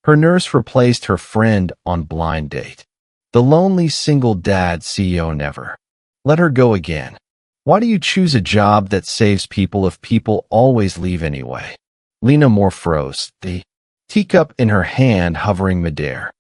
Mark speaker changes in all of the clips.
Speaker 1: Her nurse replaced her friend on blind date. The lonely single dad CEO never let her go again. Why do you choose a job that saves people if people always leave anyway? Lena more froze, the teacup in her hand hovering midair.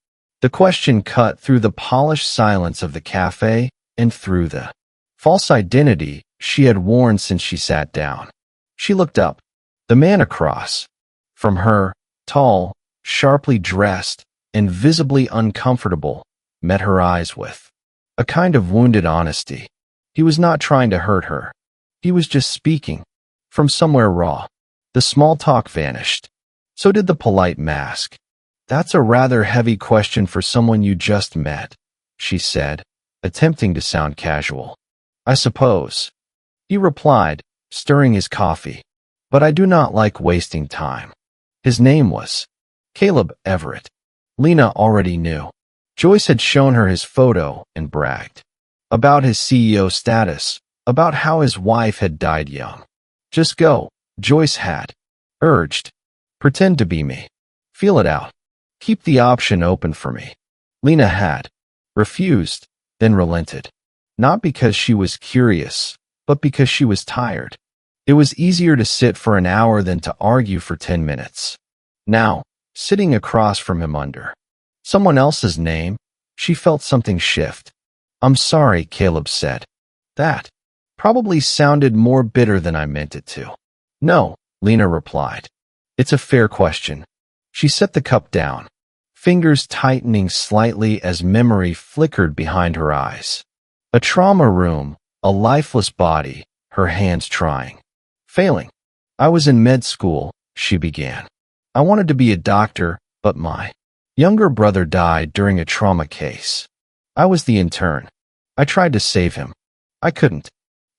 Speaker 1: The question cut through the polished silence of the cafe and through the false identity she had worn since she sat down. She looked up. The man across from her, tall, sharply dressed, and visibly uncomfortable, met her eyes with a kind of wounded honesty. He was not trying to hurt her. He was just speaking from somewhere raw. The small talk vanished. So did the polite mask. That's a rather heavy question for someone you just met, she said, attempting to sound casual. I suppose, he replied, stirring his coffee. But I do not like wasting time. His name was Caleb Everett. Lena already knew. Joyce had shown her his photo and bragged about his CEO status, about how his wife had died young. Just go, Joyce had urged. Pretend to be me. Feel it out. Keep the option open for me. Lena had refused, then relented. Not because she was curious, but because she was tired. It was easier to sit for an hour than to argue for 10 minutes. Now, sitting across from him under someone else's name, she felt something shift. I'm sorry, Caleb said. That probably sounded more bitter than I meant it to. No, Lena replied. It's a fair question. She set the cup down, fingers tightening slightly as memory flickered behind her eyes. A trauma room, a lifeless body, her hands trying. Failing. I was in med school, she began. I wanted to be a doctor, but my younger brother died during a trauma case. I was the intern. I tried to save him. I couldn't.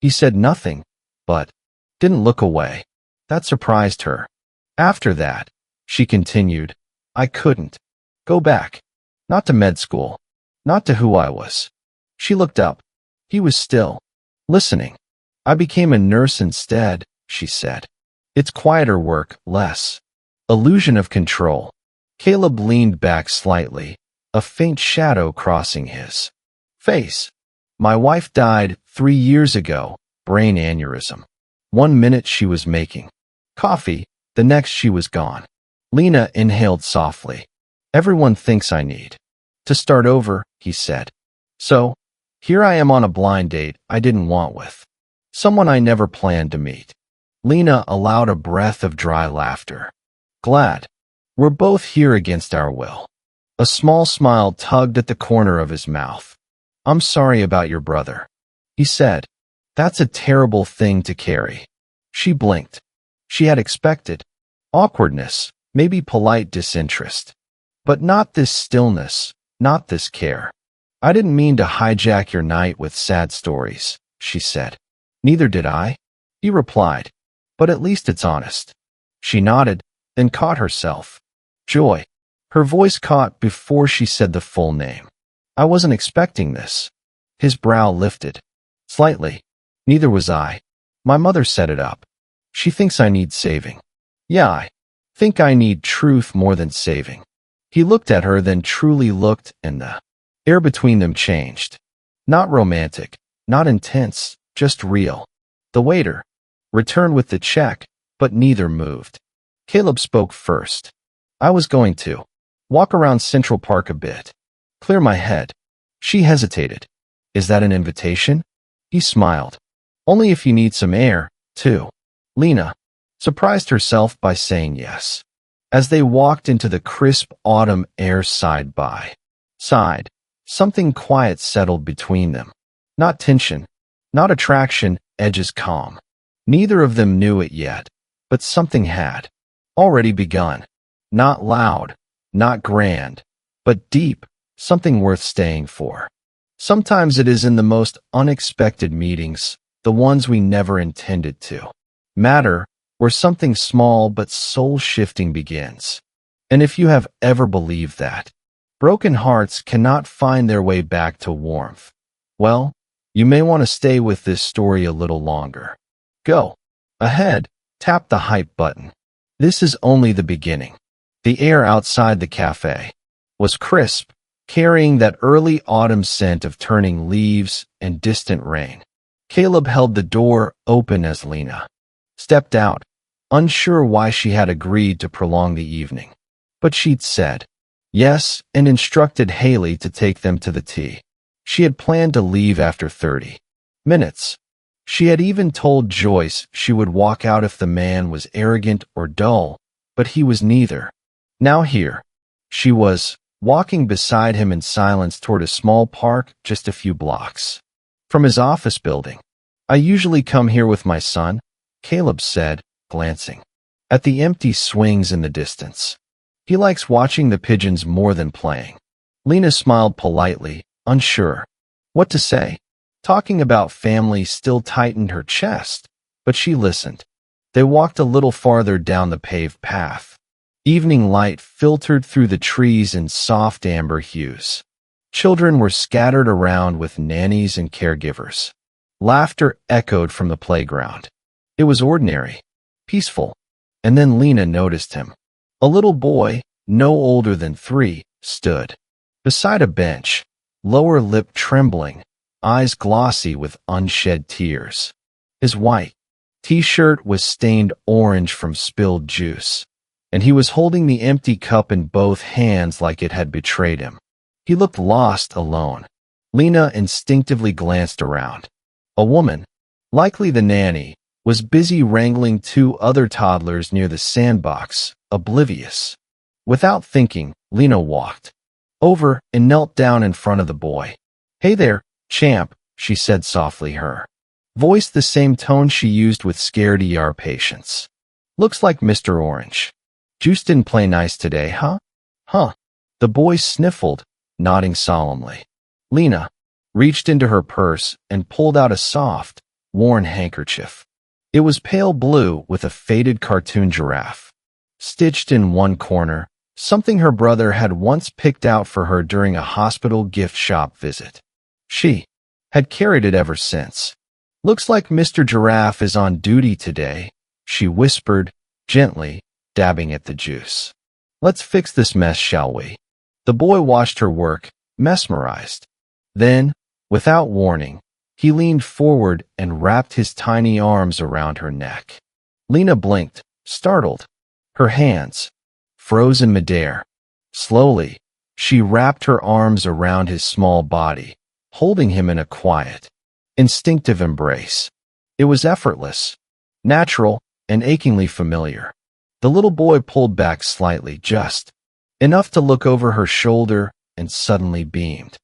Speaker 1: He said nothing, but didn't look away. That surprised her. After that, she continued, I couldn't go back. Not to med school. Not to who I was. She looked up. He was still listening. I became a nurse instead, she said. It's quieter work, less illusion of control. Caleb leaned back slightly, a faint shadow crossing his face. My wife died 3 years ago, brain aneurysm. 1 minute she was making coffee, the next she was gone. Lena inhaled softly. Everyone thinks I need to start over, he said. So, here I am on a blind date I didn't want with someone I never planned to meet. Lena allowed a breath of dry laughter. Glad. We're both here against our will. A small smile tugged at the corner of his mouth. I'm sorry about your brother, he said. That's a terrible thing to carry. She blinked. She had expected awkwardness, maybe polite disinterest. But not this stillness, not this care. I didn't mean to hijack your night with sad stories, she said. Neither did I, he replied. But at least it's honest. She nodded, then caught herself. Joy. Her voice caught before she said the full name. I wasn't expecting this. His brow lifted. Slightly. Neither was I. My mother set it up. She thinks I need saving. Yeah, I think I need truth more than saving. He looked at her, then truly looked, and the air between them changed. Not romantic, not intense, just real. The waiter returned with the check, but neither moved. Caleb spoke first. I was going to walk around Central Park a bit. Clear my head. She hesitated. Is that an invitation? He smiled. Only if you need some air, too. Lena surprised herself by saying yes. As they walked into the crisp autumn air side by side, something quiet settled between them. Not tension, not attraction, edges calm. Neither of them knew it yet, but something had already begun. Not loud, not grand, but deep, something worth staying for. Sometimes it is in the most unexpected meetings, the ones we never intended to matter, where something small but soul-shifting begins. And if you have ever believed that broken hearts cannot find their way back to warmth, well, you may want to stay with this story a little longer. Go ahead, tap the hype button. This is only the beginning. The air outside the cafe was crisp, carrying that early autumn scent of turning leaves and distant rain. Caleb held the door open as Lena stepped out, unsure why she had agreed to prolong the evening. But she'd said yes and instructed Haley to take them to the tea. She had planned to leave after 30 minutes. She had even told Joyce she would walk out if the man was arrogant or dull, but he was neither. Now here she was, walking beside him in silence toward a small park just a few blocks from his office building. "I usually come here with my son," Caleb said, glancing at the empty swings in the distance. "He likes watching the pigeons more than playing." Lena smiled politely, unsure what to say. Talking about family still tightened her chest, but she listened. They walked a little farther down the paved path. Evening light filtered through the trees in soft amber hues. Children were scattered around with nannies and caregivers. Laughter echoed from the playground. It was ordinary, peaceful. And then Lena noticed him. A little boy, no older than 3, stood beside a bench, lower lip trembling, eyes glossy with unshed tears. His white t-shirt was stained orange from spilled juice, and he was holding the empty cup in both hands like it had betrayed him. He looked lost, alone. Lena instinctively glanced around. A woman, likely the nanny, was busy wrangling 2 other toddlers near the sandbox, oblivious. Without thinking, Lena walked over and knelt down in front of the boy. "Hey there, champ," she said softly, her voice the same tone she used with scared ER patients. "Looks like Mr. Orange. Juice didn't play nice today, huh?" "Huh." The boy sniffled, nodding solemnly. Lena reached into her purse and pulled out a soft, worn handkerchief. It was pale blue with a faded cartoon giraffe stitched in one corner, something her brother had once picked out for her during a hospital gift shop visit. She had carried it ever since. "Looks like Mr. Giraffe is on duty today," she whispered, gently, dabbing at the juice. "Let's fix this mess, shall we?" The boy watched her work, mesmerized. Then, without warning, he leaned forward and wrapped his tiny arms around her neck. Lena blinked, startled. Her hands froze in midair. Slowly, she wrapped her arms around his small body, holding him in a quiet, instinctive embrace. It was effortless, natural, and achingly familiar. The little boy pulled back slightly, just enough to look over her shoulder, and suddenly beamed.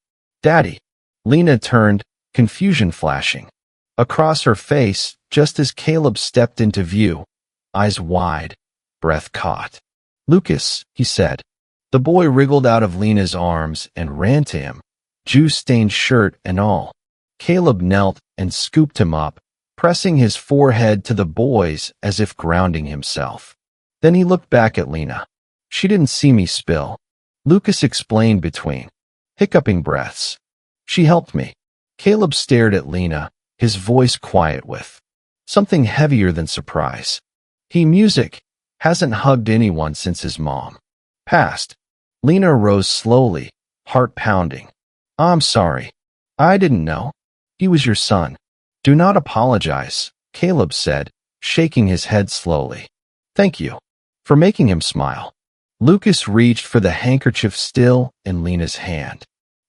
Speaker 1: "Daddy." Lena turned, confusion flashing across her face just as Caleb stepped into view, eyes wide, breath caught. "Lucas," he said. The boy wriggled out of Lena's arms and ran to him, juice-stained shirt and all. Caleb knelt and scooped him up, pressing his forehead to the boy's as if grounding himself. Then he looked back at Lena. "She didn't see me spill," Lucas explained between hiccuping breaths. "She helped me." Caleb stared at Lena, his voice quiet with something heavier than surprise. Music hasn't hugged anyone since his mom passed." Lena rose slowly, heart pounding. "I'm sorry. I didn't know. He was your son." "Do not apologize," Caleb said, shaking his head slowly. "Thank you for making him smile." Lucas reached for the handkerchief still in Lena's hand.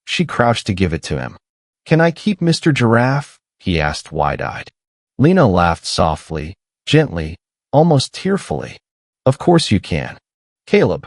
Speaker 1: She crouched to give it to him. "Can I keep Mr. Giraffe?" he asked wide-eyed. Lena laughed softly, gently, almost tearfully. "Of course you can." Caleb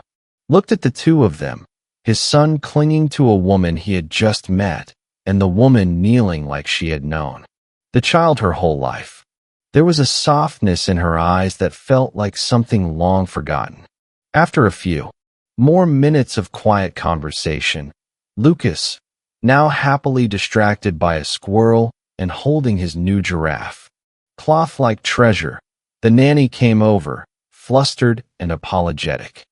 Speaker 1: looked at the 2 of them, his son clinging to a woman he had just met, and the woman kneeling like she had known the child her whole life. There was a softness in her eyes that felt like something long forgotten. After a few more minutes of quiet conversation, Lucas, now happily distracted by a squirrel and holding his new giraffe cloth-like treasure, the nanny came over, flustered and apologetic.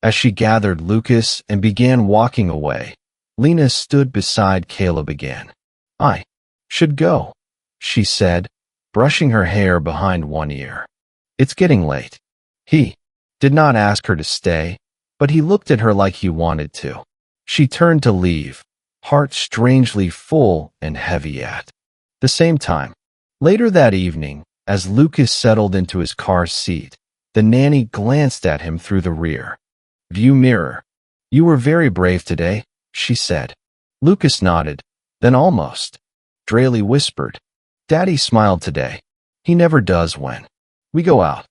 Speaker 1: As she gathered Lucas and began walking away, Lena stood beside Caleb again. "I should go," she said, brushing her hair behind one ear. "It's getting late." He did not ask her to stay, but he looked at her like he wanted to. She turned to leave, heart strangely full and heavy at the same time. Later that evening, as Lucas settled into his car seat, the nanny glanced at him through the rear view mirror. "You were very brave today," she said. Lucas nodded, then almost drearily whispered, "Daddy smiled today. He never does when we go out."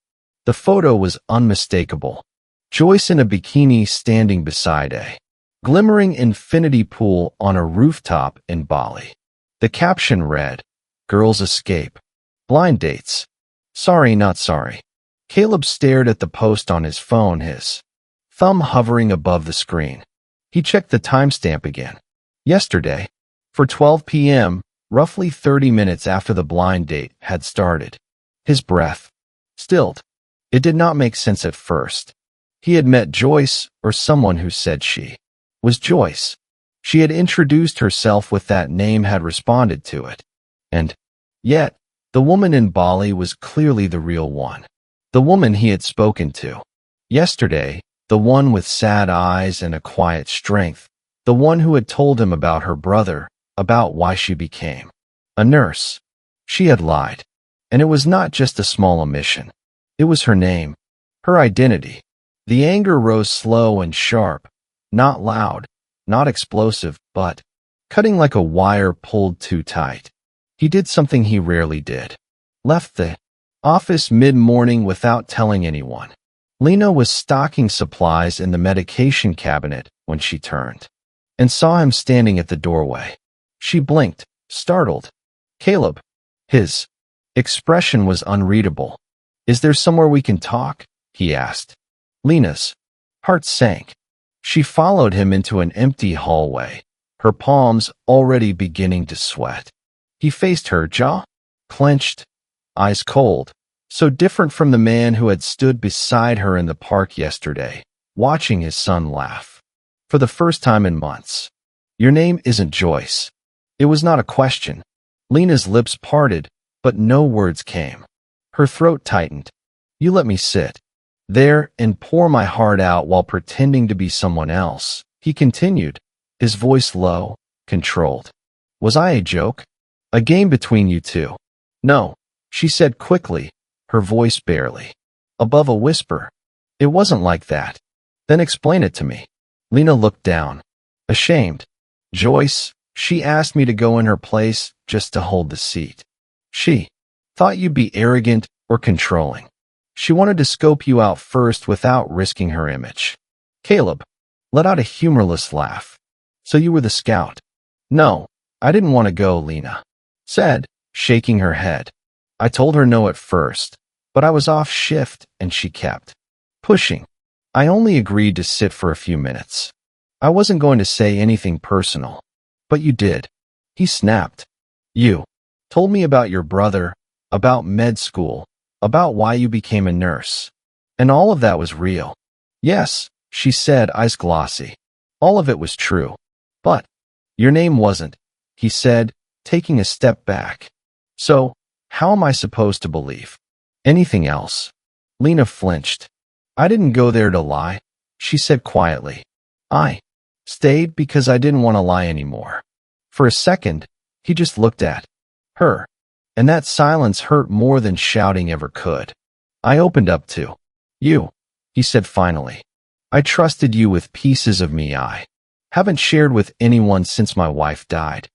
Speaker 1: The photo was unmistakable. Joyce in a bikini standing beside a glimmering infinity pool on a rooftop in Bali. The caption read, "Girls escape. Blind dates. Sorry, not sorry." Caleb stared at the post on his phone, his thumb hovering above the screen. He checked the timestamp again. Yesterday, for 12 p.m., roughly 30 minutes after the blind date had started. His breath stilled. It did not make sense at first. He had met Joyce, or someone who said she was Joyce. She had introduced herself with that name, had responded to it. And yet, the woman in Bali was clearly the real one. The woman he had spoken to yesterday, the one with sad eyes and a quiet strength, the one who had told him about her brother, about why she became a nurse. She had lied. And it was not just a small omission. It was her name, her identity. The anger rose slow and sharp, not loud, not explosive, but cutting like a wire pulled too tight. He did something he rarely did. Left the office mid-morning without telling anyone. Lena was stocking supplies in the medication cabinet when she turned and saw him standing at the doorway. She blinked, startled. "Caleb." His expression was unreadable. "Is there somewhere we can talk?" he asked. Lena's heart sank. She followed him into an empty hallway, her palms already beginning to sweat. He faced her, jaw clenched, eyes cold, so different from the man who had stood beside her in the park yesterday, watching his son laugh. For the first time in months. "Your name isn't Joyce." It was not a question. Lena's lips parted, but no words came. Her throat tightened. "You let me sit there and pour my heart out while pretending to be someone else," he continued, his voice low, controlled. "Was I a joke? A game between you two?" "No," she said quickly, her voice barely above a whisper. "It wasn't like that." "Then explain it to me." Lena looked down, ashamed. "Joyce, she asked me to go in her place just to hold the seat. She thought you'd be arrogant or controlling. She wanted to scope you out first without risking her image." Caleb let out a humorless laugh. "So you were the scout?" "No, I didn't want to go," Lena said, shaking her head. "I told her no at first, but I was off shift and she kept pushing. I only agreed to sit for a few minutes. I wasn't going to say anything personal. But you did." He snapped. "You told me about your brother, about med school, about why you became a nurse. And all of that was real." "Yes," she said, eyes glossy. "All of it was true. But your name wasn't," he said, taking a step back. "So, how am I supposed to believe anything else?" Lena flinched. "I didn't go there to lie," she said quietly. "I stayed because I didn't want to lie anymore." For a second, he just looked at her, and that silence hurt more than shouting ever could. "I opened up to you," he said finally. "I trusted you with pieces of me I haven't shared with anyone since my wife died.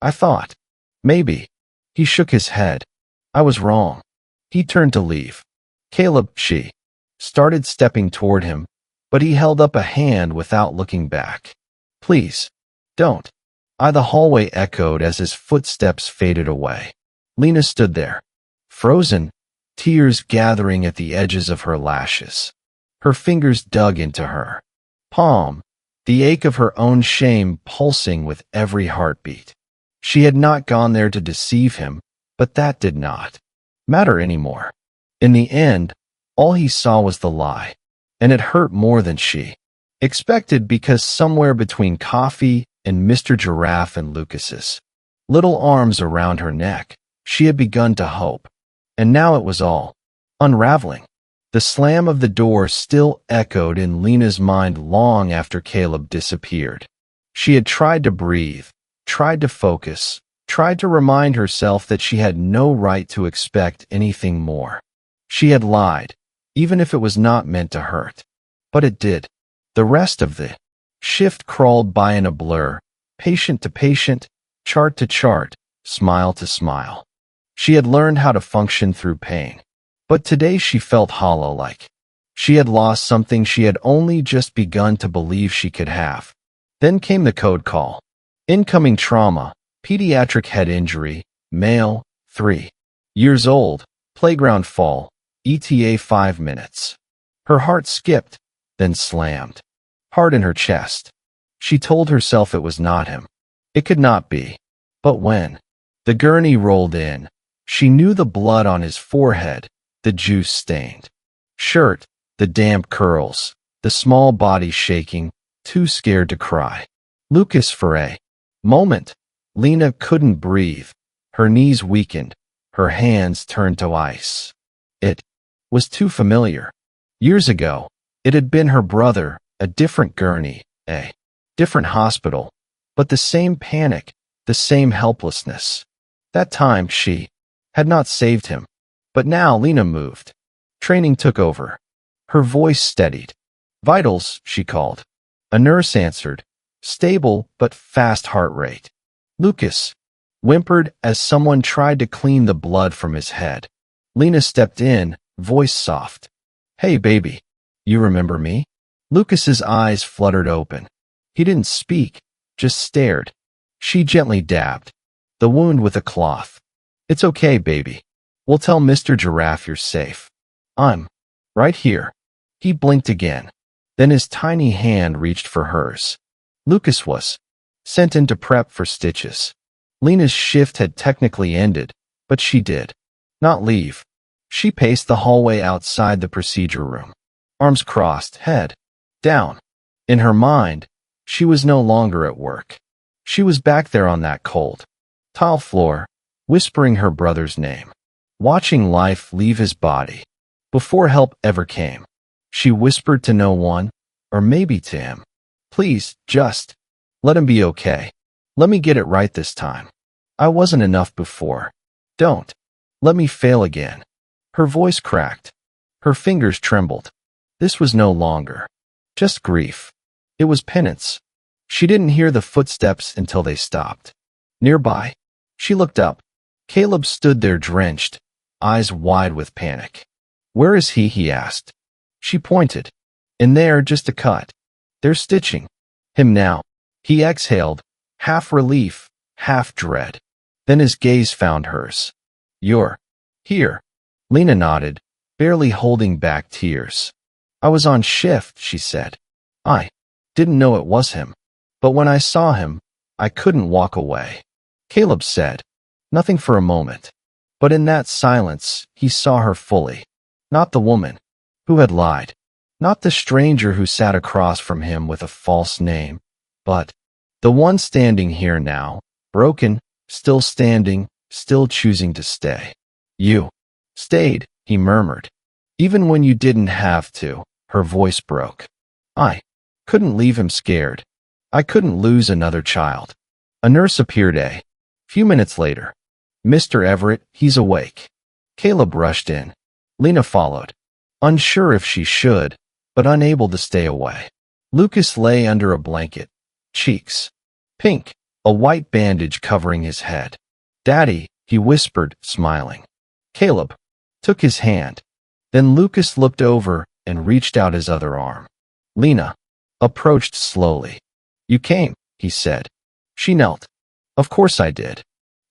Speaker 1: I thought, maybe." He shook his head. "I was wrong." He turned to leave. "Caleb," she started stepping toward him, but he held up a hand without looking back. "Please, don't." The hallway echoed as his footsteps faded away. Lena stood there, frozen, tears gathering at the edges of her lashes. Her fingers dug into her palm, the ache of her own shame pulsing with every heartbeat. She had not gone there to deceive him, but that did not matter anymore. In the end, all he saw was the lie, and it hurt more than she expected, because somewhere between coffee and Mr. Giraffe and Lucas's little arms around her neck, she had begun to hope. And now it was all unraveling. The slam of the door still echoed in Lena's mind long after Caleb disappeared. She had tried to breathe, tried to focus, tried to remind herself that she had no right to expect anything more. She had lied, even if it was not meant to hurt. But it did. The rest of the shift crawled by in a blur, patient to patient, chart to chart, smile to smile. She had learned how to function through pain. But today she felt hollow, like she had lost something she had only just begun to believe she could have. Then came the code call. Incoming trauma, pediatric head injury, male, 3 years old, playground fall, ETA 5 minutes. Her heart skipped, then slammed. Hard in her chest. She told herself it was not him. It could not be. But when the gurney rolled in, she knew the blood on his forehead, the juice-stained shirt, the damp curls, the small body shaking, too scared to cry. Lucas, for a moment, Lena couldn't breathe. Her knees weakened, her hands turned to ice. It was too familiar. Years ago, it had been her brother, a different gurney, a different hospital, but the same panic, the same helplessness. That time she had not saved him. But now Lena moved. Training took over. Her voice steadied. Vitals, she called. A nurse answered. Stable but fast heart rate. Lucas whimpered as someone tried to clean the blood from his head. Lena stepped in, voice soft. Hey, baby. You remember me? Lucas's eyes fluttered open. He didn't speak, just stared. She gently dabbed the wound with a cloth. It's okay, baby. We'll tell Mr. Giraffe you're safe. I'm right here. He blinked again. Then his tiny hand reached for hers. Lucas was sent in to prep for stitches. Lena's shift had technically ended, but she did not leave. She paced the hallway outside the procedure room. Arms crossed, head down. In her mind, she was no longer at work. She was back there on that cold tile floor, whispering her brother's name. Watching life leave his body. Before help ever came, she whispered to no one, or maybe to him. Please, just let him be okay. Let me get it right this time. I wasn't enough before. Don't let me fail again. Her voice cracked. Her fingers trembled. This was no longer just grief. It was penance. She didn't hear the footsteps until they stopped. Nearby, she looked up. Caleb stood there drenched, eyes wide with panic. Where is he? He asked. She pointed. In there, just a cut. They're stitching him now. He exhaled, half relief, half dread. Then his gaze found hers. You're here. Lena nodded, barely holding back tears. I was on shift, she said. I didn't know it was him. But when I saw him, I couldn't walk away. Caleb said. Nothing for a moment. But in that silence, he saw her fully. Not the woman who had lied. Not the stranger who sat across from him with a false name. But the one standing here now, broken, still standing, still choosing to stay. You stayed, he murmured. Even when you didn't have to, her voice broke. I couldn't leave him scared. I couldn't lose another child. A nurse appeared a few minutes later. Mr. Everett, he's awake. Caleb rushed in. Lena followed, unsure if she should, but unable to stay away. Lucas lay under a blanket, cheeks pink, a white bandage covering his head. Daddy, he whispered, smiling. Caleb took his hand. Then Lucas looked over and reached out his other arm. Lena approached slowly. You came, he said. She knelt. Of course I did.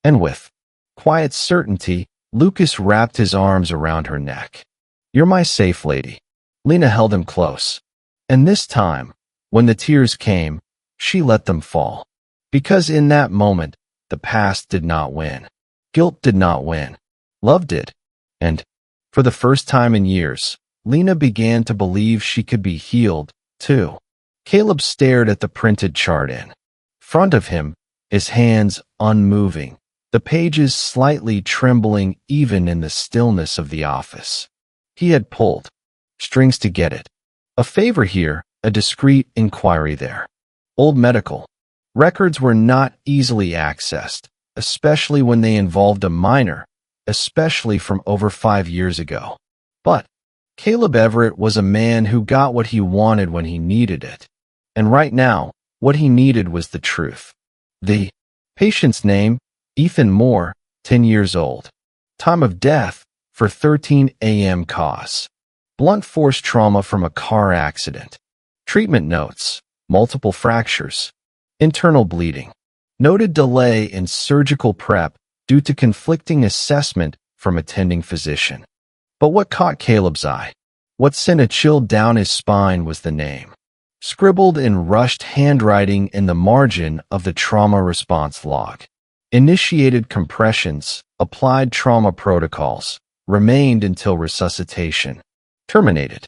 Speaker 1: And with quiet certainty, Lucas wrapped his arms around her neck. You're my safe lady. Lena held him close. And this time, when the tears came, she let them fall. Because in that moment, the past did not win. Guilt did not win. Love did. And, for the first time in years, Lena began to believe she could be healed, too. Caleb stared at the printed chart in front of him, his hands unmoving, the pages slightly trembling even in the stillness of the office. He had pulled strings to get it. A favor here, a discreet inquiry there. Old medical records were not easily accessed, especially when they involved a minor, especially from over 5 years ago. But Caleb Everett was a man who got what he wanted when he needed it. And right now, what he needed was the truth. The patient's name, Ethan Moore, 10 years old. Time of death, for 13 a.m. cause. Blunt force trauma from a car accident. Treatment notes, multiple fractures. Internal bleeding. Noted delay in surgical prep due to conflicting assessment from attending physician. But what caught Caleb's eye? What sent a chill down his spine was the name. Scribbled in rushed handwriting in the margin of the trauma response log. Initiated compressions, applied trauma protocols, remained until resuscitation. Terminated.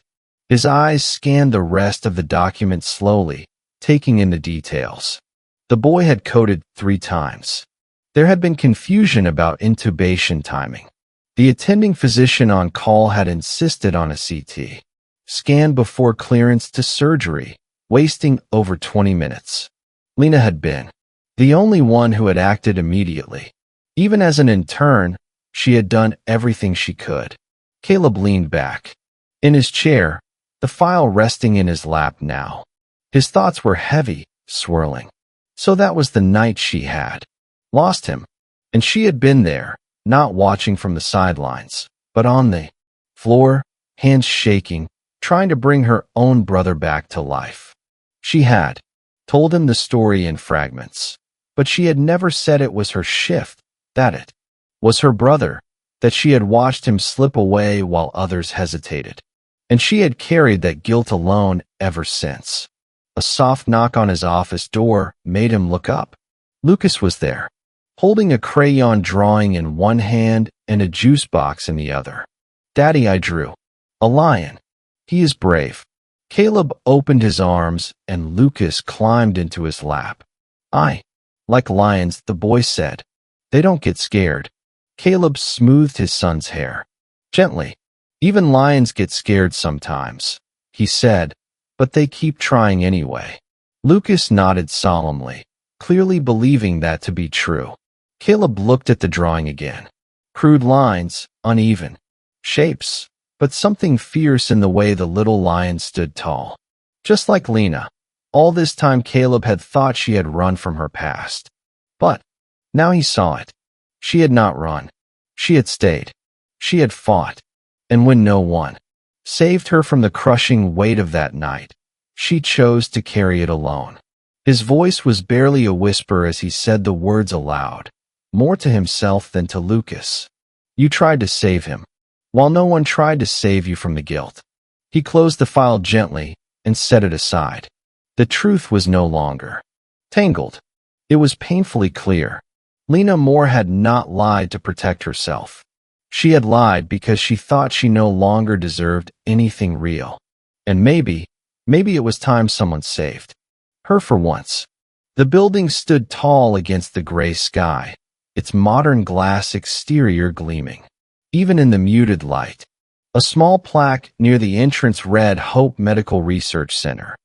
Speaker 1: His eyes scanned the rest of the document slowly, taking in the details. The boy had coded 3 times. There had been confusion about intubation timing. The attending physician on call had insisted on a CT scan before clearance to surgery, wasting over 20 minutes. Lena had been the only one who had acted immediately. Even as an intern, she had done everything she could. Caleb leaned back in his chair, the file resting in his lap now. His thoughts were heavy, swirling. So that was the night she had lost him. And she had been there, not watching from the sidelines, but on the floor, hands shaking, trying to bring her own brother back to life. She had told him the story in fragments, but she had never said it was her shift, that it was her brother, that she had watched him slip away while others hesitated. And she had carried that guilt alone ever since. A soft knock on his office door made him look up. Lucas was there, holding a crayon drawing in one hand and a juice box in the other. "Daddy, I drew a lion. He is brave." Caleb opened his arms and Lucas climbed into his lap. "I like lions," the boy said. "They don't get scared." Caleb smoothed his son's hair gently. "Even lions get scared sometimes," he said, "but they keep trying anyway." Lucas nodded solemnly, clearly believing that to be true. Caleb looked at the drawing again. Crude lines, uneven shapes, but something fierce in the way the little lion stood tall. Just like Lena, all this time Caleb had thought she had run from her past. But now he saw it. She had not run. She had stayed. She had fought. And when no one saved her from the crushing weight of that night, she chose to carry it alone. His voice was barely a whisper as he said the words aloud, more to himself than to Lucas. "You tried to save him, while no one tried to save you from the guilt." He closed the file gently and set it aside. The truth was no longer tangled. It was painfully clear. Lena Moore had not lied to protect herself. She had lied because she thought she no longer deserved anything real. And maybe it was time someone saved her for once. The building stood tall against the gray sky, its modern glass exterior gleaming. Even in the muted light, a small plaque near the entrance read Hope Medical Research Center.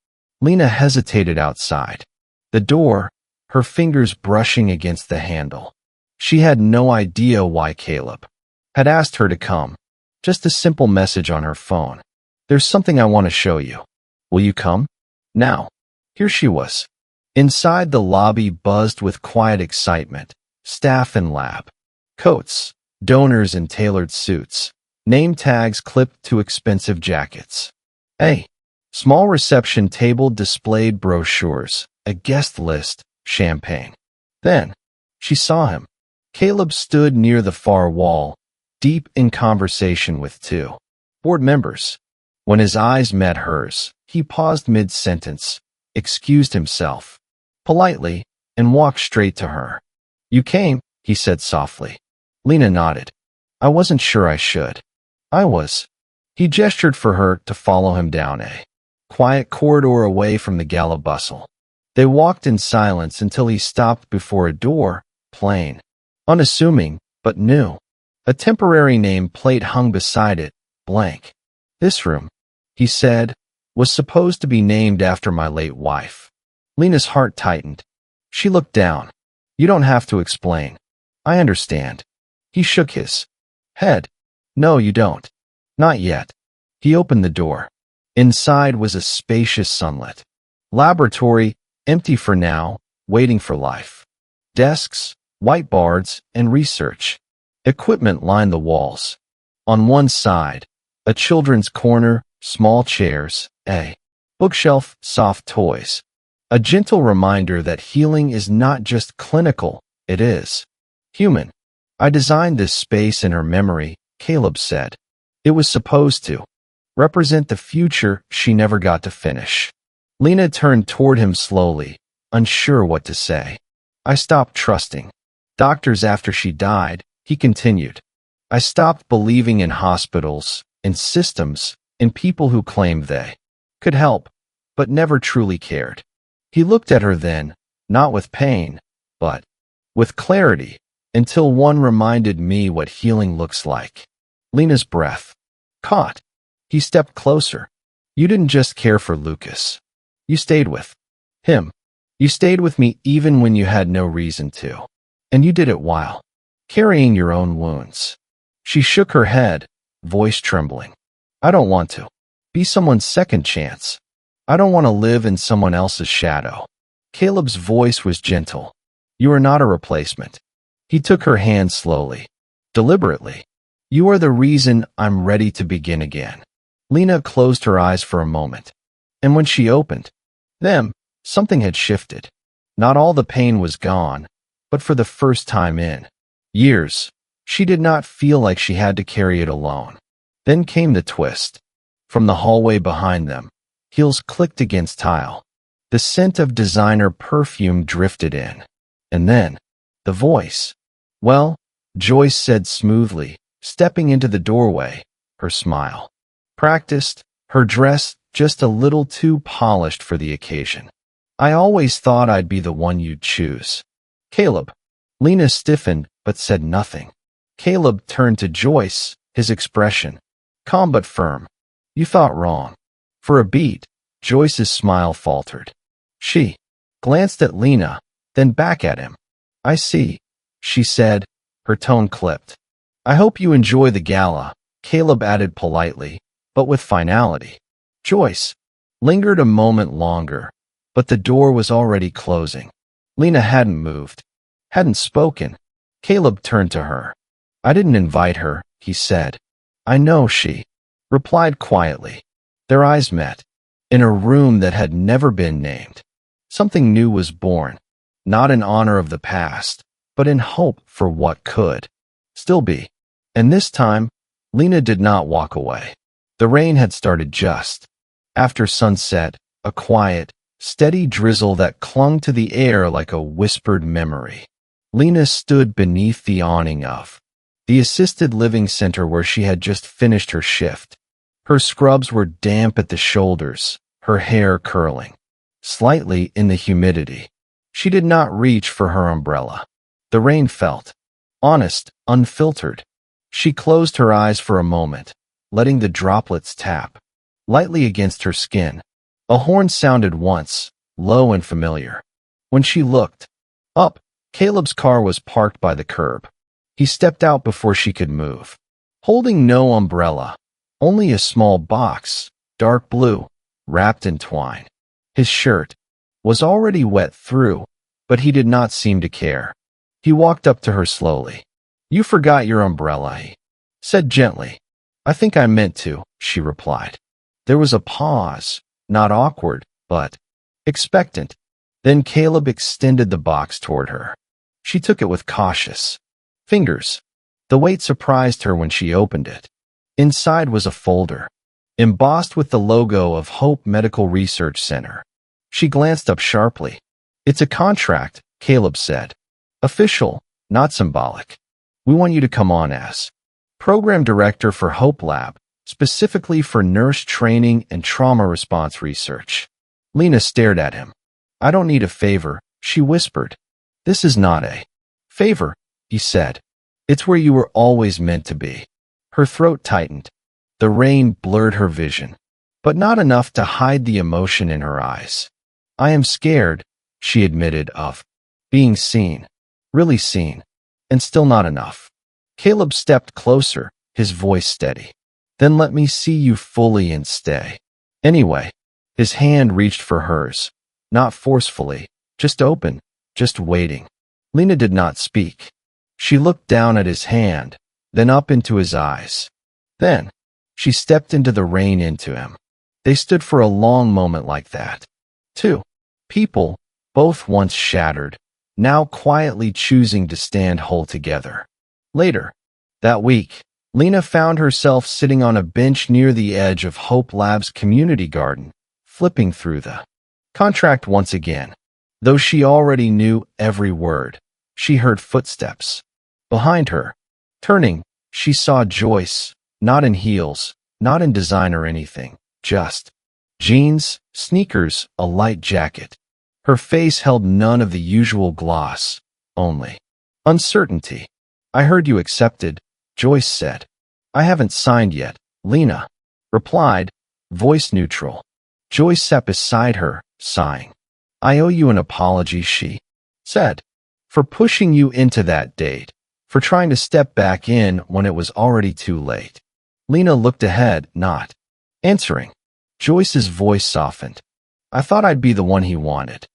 Speaker 1: Lena hesitated outside the door, her fingers brushing against the handle. She had no idea why Caleb had asked her to come. Just a simple message on her phone. "There's something I want to show you. Will you come?" Now, here she was. Inside, the lobby buzzed with quiet excitement. Staff in lab coats, donors in tailored suits, name tags clipped to expensive jackets. A small reception table displayed brochures, a guest list, champagne. Then she saw him. Caleb stood near the far wall, deep in conversation with 2 board members. When his eyes met hers, he paused mid-sentence, excused himself politely, and walked straight to her. "You came," he said softly. Lena nodded. "I wasn't sure I should." "I was." He gestured for her to follow him down a quiet corridor away from the gala bustle. They walked in silence until he stopped before a door, plain, unassuming, but new. A temporary name plate hung beside it, blank. "This room," he said, was supposed to be named after my late wife. Lena's heart tightened. She looked down. You don't have to explain. I understand. He shook his head. No, you don't. Not yet. He opened the door. Inside was a spacious sunlit laboratory, empty for now, waiting for life. Desks, whiteboards, and research equipment lined the walls. On one side, a children's corner, small chairs, a bookshelf, soft toys. A gentle reminder that healing is not just clinical, it is human. I designed this space in her memory, Caleb said. It was supposed to represent the future she never got to finish. Lena turned toward him slowly, unsure what to say. I stopped trusting doctors after she died, he continued. I stopped believing in hospitals, in systems, in people who claimed they could help, but never truly cared. He looked at her then, not with pain, but with clarity, until one reminded me what healing looks like. Lena's breath caught. He stepped closer. You didn't just care for Lucas. You stayed with him. You stayed with me even when you had no reason to. And you did it while carrying your own wounds. She shook her head, voice trembling. I don't want to be someone's second chance. I don't want to live in someone else's shadow. Caleb's voice was gentle. You are not a replacement. He took her hand slowly, deliberately. You are the reason I'm ready to begin again. Lena closed her eyes for a moment. And when she opened them, something had shifted. Not all the pain was gone, but for the first time in years, she did not feel like she had to carry it alone. Then came the twist. From the hallway behind them, heels clicked against tile. The scent of designer perfume drifted in. And then, the voice. Well, Joyce said smoothly, stepping into the doorway, her smile practiced, her dress just a little too polished for the occasion. I always thought I'd be the one you'd choose. Caleb. Lena stiffened, but said nothing. Caleb turned to Joyce, his expression calm but firm. You thought wrong. For a beat, Joyce's smile faltered. She glanced at Lena, then back at him. I see, she said, her tone clipped. I hope you enjoy the gala, Caleb added politely, but with finality. Joyce lingered a moment longer, but the door was already closing. Lena hadn't moved, hadn't spoken. Caleb turned to her. I didn't invite her, he said. I know, she replied quietly. Their eyes met. In a room that had never been named, something new was born, not in honor of the past, but in hope for what could still be. And this time, Lena did not walk away. The rain had started just after sunset, a quiet, steady drizzle that clung to the air like a whispered memory. Lena stood beneath the awning of the assisted living center where she had just finished her shift. Her scrubs were damp at the shoulders, her hair curling slightly in the humidity. She did not reach for her umbrella. The rain felt honest, unfiltered. She closed her eyes for a moment, letting the droplets tap lightly against her skin. A horn sounded once, low and familiar. When she looked up, Caleb's car was parked by the curb. He stepped out before she could move, holding no umbrella, only a small box, dark blue, wrapped in twine. His shirt was already wet through, but he did not seem to care. He walked up to her slowly. You forgot your umbrella, he said gently. I think I meant to, she replied. There was a pause, not awkward, but expectant. Then Caleb extended the box toward her. She took it with cautious fingers. The weight surprised her when she opened it. Inside was a folder, embossed with the logo of Hope Medical Research Center. She glanced up sharply. It's a contract, Caleb said. Official, not symbolic. We want you to come on as program director for Hope Lab, specifically for nurse training and trauma response research. Lena stared at him. I don't need a favor, she whispered. This is not a favor, he said. It's where you were always meant to be. Her throat tightened. The rain blurred her vision. but not enough to hide the emotion in her eyes. I am scared, she admitted, of being seen, really seen, and still not enough. Caleb stepped closer, his voice steady. Then let me see you fully and stay. Anyway, his hand reached for hers, not forcefully, just open, just waiting. Lena did not speak. She looked down at his hand, then up into his eyes. Then, she stepped into the rain into him. They stood for a long moment like that. Two people, both once shattered, now quietly choosing to stand whole together. Later, that week, Lena found herself sitting on a bench near the edge of Hope Lab's community garden, flipping through the contract once again. Though she already knew every word, she heard footsteps. Behind her, turning, she saw Joyce, not in heels, not in design or anything, just jeans, sneakers, a light jacket. Her face held none of the usual gloss, only uncertainty. I heard you accepted, Joyce said. I haven't signed yet, Lena replied, voice neutral. Joyce sat beside her, sighing. I owe you an apology, she said, for pushing you into that date, for trying to step back in when it was already too late. Lena looked ahead, not answering. Joyce's voice softened. I thought I'd be the one he wanted.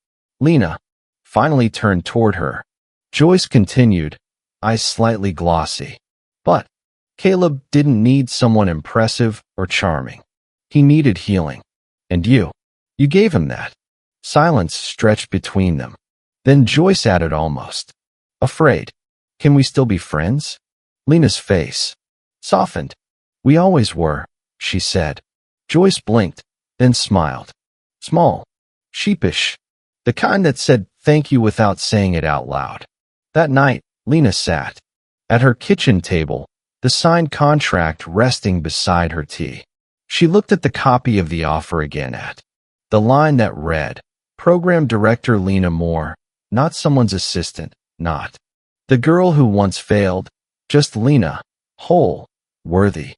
Speaker 1: Lena finally turned toward her. Joyce continued, eyes slightly glossy. But Caleb didn't need someone impressive or charming. He needed healing. And you gave him that. Silence stretched between them. Then Joyce added, almost afraid, can we still be friends? Lena's face softened. We always were, she said. Joyce blinked, then smiled. Small, sheepish, the kind that said thank you without saying it out loud. That night, Lena sat at her kitchen table, the signed contract resting beside her tea. She looked at the copy of the offer again, at the line that read, Program Director Lena Moore, not someone's assistant, not the girl who once failed, just Lena, whole, worthy.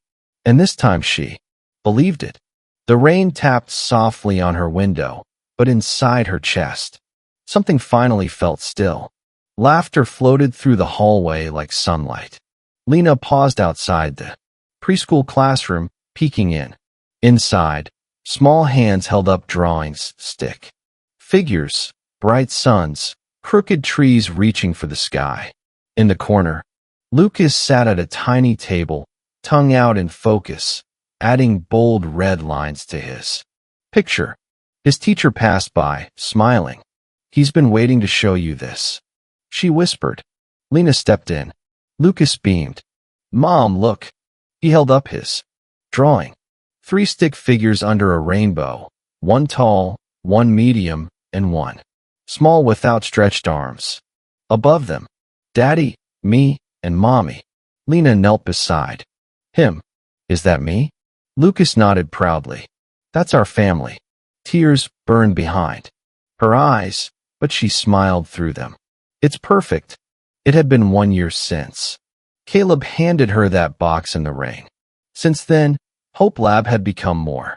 Speaker 1: And this time she believed it. The rain tapped softly on her window, but inside her chest, something finally felt still. Laughter floated through the hallway like sunlight. Lena paused outside the preschool classroom, peeking in. Inside, small hands held up drawings, stick figures, bright suns, crooked trees reaching for the sky. In the corner, Lucas sat at a tiny table, tongue out in focus, adding bold red lines to his picture. His teacher passed by, smiling. He's been waiting to show you this, she whispered. Lena stepped in. Lucas beamed. Mom, look. He held up his drawing. 3 stick figures under a rainbow, one tall, one medium, and one small with outstretched arms. Above them, Daddy, me, and Mommy. Lena knelt beside him. Is that me? Lucas nodded proudly. That's our family. Tears burned behind her eyes, but she smiled through them. It's perfect. It had been 1 year since Caleb handed her that box in the rain. Since then, Hope Lab had become more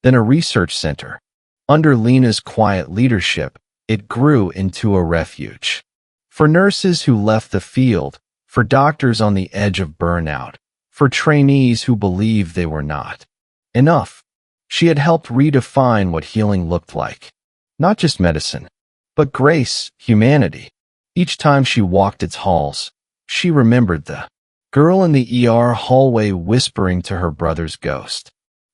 Speaker 1: than a research center. Under Lena's quiet leadership, it grew into a refuge. For nurses who left the field, for doctors on the edge of burnout, for trainees who believed they were not enough. She had helped redefine what healing looked like. Not just medicine, but grace, humanity. Each time she walked its halls, she remembered the girl in the ER hallway whispering to her brother's ghost.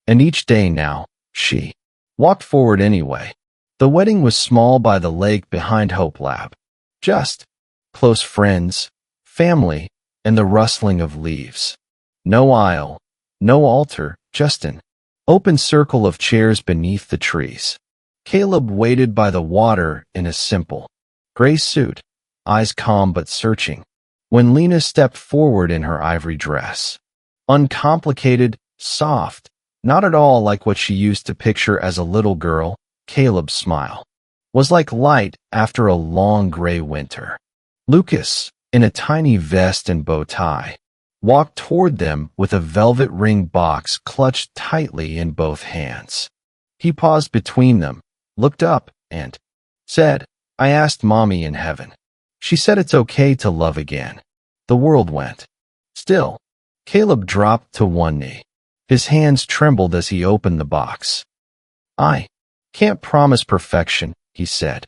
Speaker 1: And each day now, she walked forward anyway. The wedding was small by the lake behind Hope Lab. Just close friends, family, and the rustling of leaves. No aisle, no altar, just an open circle of chairs beneath the trees. Caleb waited by the water in a simple gray suit, eyes calm but searching. When Lena stepped forward in her ivory dress, uncomplicated, soft, not at all like what she used to picture as a little girl, Caleb's smile was like light after a long gray winter. Lucas, in a tiny vest and bow tie, walked toward them with a velvet ring box clutched tightly in both hands. He paused between them, looked up, and said, "I asked Mommy in heaven. She said it's okay to love again." The world went still. Caleb dropped to one knee. His hands trembled as he opened the box. "I can't promise perfection," he said,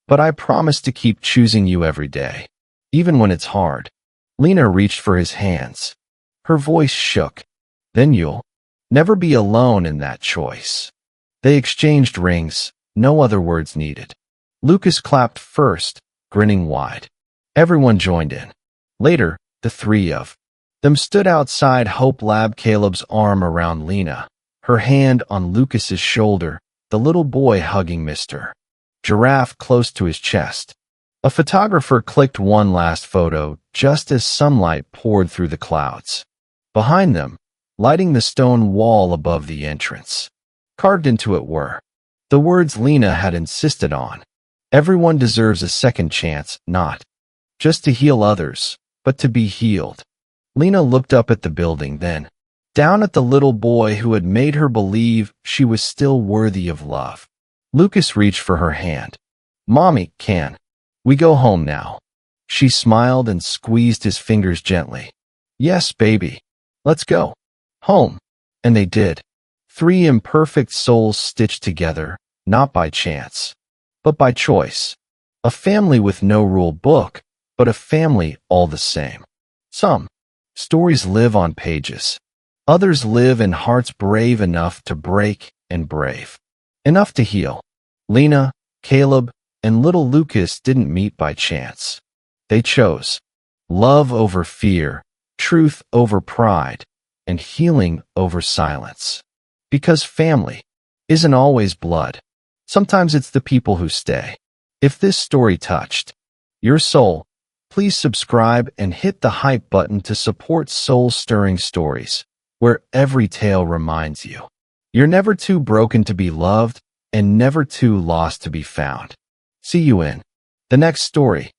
Speaker 1: "but I promise to keep choosing you every day, even when it's hard." Lena reached for his hands. Her voice shook. "Then you'll never be alone in that choice." They exchanged rings, no other words needed. Lucas clapped first, grinning wide. Everyone joined in. Later, the three of them stood outside Hope Lab, Caleb's arm around Lena, her hand on Lucas's shoulder, the little boy hugging Mr. Giraffe close to his chest. A photographer clicked one last photo just as sunlight poured through the clouds. Behind them, lighting the stone wall above the entrance. Carved into it were the words Lena had insisted on. Everyone deserves a second chance, not just to heal others, but to be healed. Lena looked up at the building, then down at the little boy who had made her believe she was still worthy of love. Lucas reached for her hand. "Mommy, can we go home now?" She smiled and squeezed his fingers gently. "Yes, baby. Let's go home." And they did. Three imperfect souls stitched together, not by chance, but by choice. A family with no rule book, but a family all the same. Some stories live on pages. Others live in hearts brave enough to break and brave enough to heal. Lena, Caleb, and little Lucas didn't meet by chance. They chose love over fear, truth over pride, and healing over silence. Because family isn't always blood. Sometimes it's the people who stay. If this story touched your soul, please subscribe and hit the hype button to support soul-stirring stories, where every tale reminds you you're never too broken to be loved and never too lost to be found. See you in the next story.